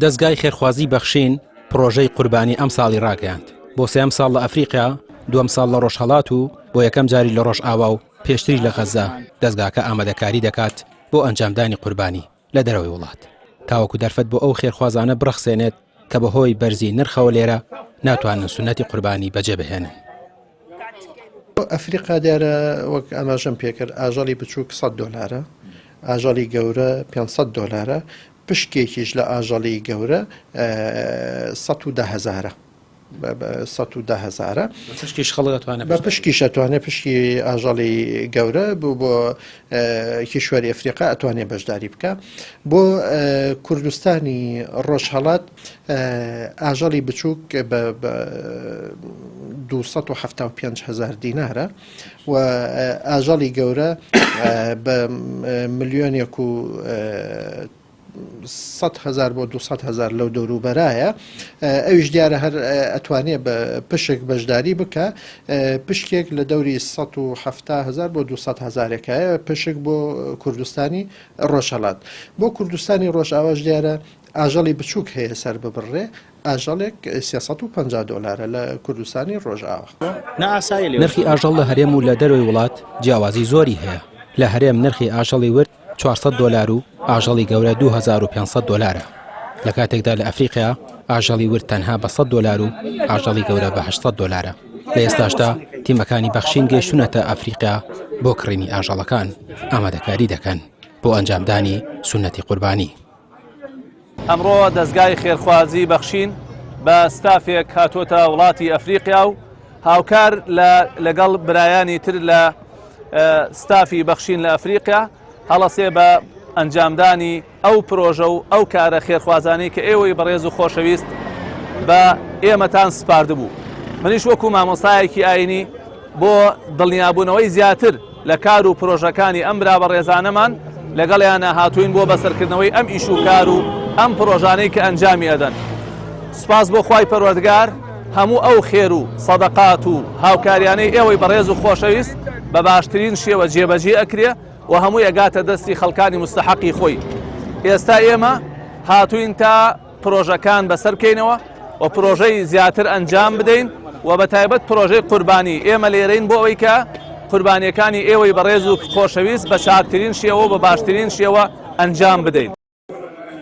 دەستگای خێرخوازی بەخشین پرۆژەی قوربانی ئەم ساڵی ڕاگەیاند بۆ سێم ساڵ لە ئەفریقیا، دووەم ساڵ لە ڕۆژهەڵات و بۆ یەکەم جاری لە ڕۆژئاوا و پێشتری لە غەزا دەستگاکە ئامادەکاری دەکات بۆ ئەنجامدانی قوربانی لە دەرەوەی وڵات تاوەکو دەرفەت بۆ ئەو خێرخوازانە بڕەخسێنێت کە بەهۆی بەرزی نرخەوە لێرە ناتوانن سونەتی قوربانی بەجێبهێنن. ئەفریقا دیارە وەک ئاماژەم پێکرد ئاژەڵی بچووک $100، ئاژەڵی گەورە $500، پشکێکیش لە ئاژەڵی گەورە 110,000 110,000 پشکیش خەڵەتوانێت بە پشکیش ئەتوانێت پشکی ئاژەڵی گەورە بوو بۆ کیشوەری ئەفریقا ئەتوانێت بەشداری بکە بۆ کوردستانی ڕۆژهەڵات ئاژەڵی بچووک بە 275,000 دینارە و ئاژەڵی گەورە بە ملیۆنێک و 100,000 بۆ 200,000 لەو دەوروبەرایە ئەویش دیارە هەر ئەتوانێت بە پشک بەشداری بکە پشکێک لە دەوری 170,000 بۆ 200,000ەکەیە پشک بۆ کوردستانی ڕۆژهەڵات بۆ کوردستانی ڕۆژئاواش دیارە ئاژەڵی بچووک هەیە سەر ببڕێ ئاژەڵێک $350 لە کوردستانی ڕۆژئاوا. نرخی ئاژەڵ لە هەرێم و لە دەروی وڵات جیاوازی زۆری هەیە لە هەرێم نرخی ئاژەڵی ورد $400 و ئاژەڵی گەورە $2,500 لە کاتێکدا لە ئەفریقیا ئاژەڵی ورد تەنها بە $100 و ئاژەڵی گەورە بە $800 لە ئێستاشدا تیمەکانی بەخشین گەیشتونەتە ئەفریقیا بۆ کڕینی ئاژەڵەکان ئامادەکاری دەکەن بۆ ئەنجامدانی سونەتی قوربانی. ئەمڕۆ دەستگای خێرخوازی بەخشین بە ستافێک هاتوۆتە وڵاتی ئەفریقیا و هاوکار لەگەڵ برایانی تر لە ستافی بەخشین لە ئەفریقیا هەڵەسێ بە ئەنجامدانی ئەو پرۆژە و ئەو کارە خێرخوازانی کە ئێوەی بەڕێز و خۆشەویست بە ئێمەتان سپاردبوو. منیش وەکو مامۆستایەکی ئاینی بۆ دڵنیابوونەوەی زیاتر لە کار و پرۆژەکانی ئەم برا بەڕێزانەمان لەگەڵیانە هاتوین بۆ بەسەرکردنەوەی ئەم ئیش و کار و ئەم پرۆژانەی کە ئەنجامی ئەدەن. سوپاس بۆ خوای پەروەردگار هەموو ئەو خێر و سەدەقات و هاوکاریانەی ئێوەی بەڕێز و خۆشەویست بە باشترین شێوە جێبەجێ ئەکرێ و هەموو ئەگاتە دەستی خەڵکانی مستحەقی خۆی. ئێستا ئێمە هاتوین تا پرۆژەکان بەسەر بکەینەوە و پرۆژەی زیاتر ئەنجام بدەین و بە تایبەت پرۆژەی قوربانی ئێمە لێرەین بۆ ئەوەی کە قوربانیەکانی ئێوەی بەڕێز و خۆشەویست بە چاکترین شێوە و بە باشترین شێوە ئەنجام بدەین.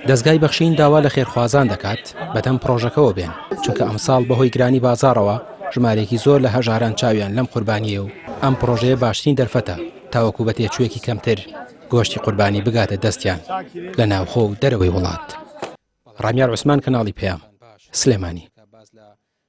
دەستگای بەخشین داوا لە خێرخوازان دەکات بەدەم پرۆژەکەەوە بێن چونکە ئەمساڵ بەهۆی گرانی بازارەوە ژمارێکی زۆر لە هەژاران چاویان لەم قوربانیە و ئەم پرۆژەیە باشترین دەرفەتە تاوەکو بە تێچوویەکی کەمتر گۆشتی قوربانی بگاتە دەستیان لە ناوخۆ و دەرەوەی وڵات. ڕامیار عوسمان، کەناڵی پێام، سلێمانی.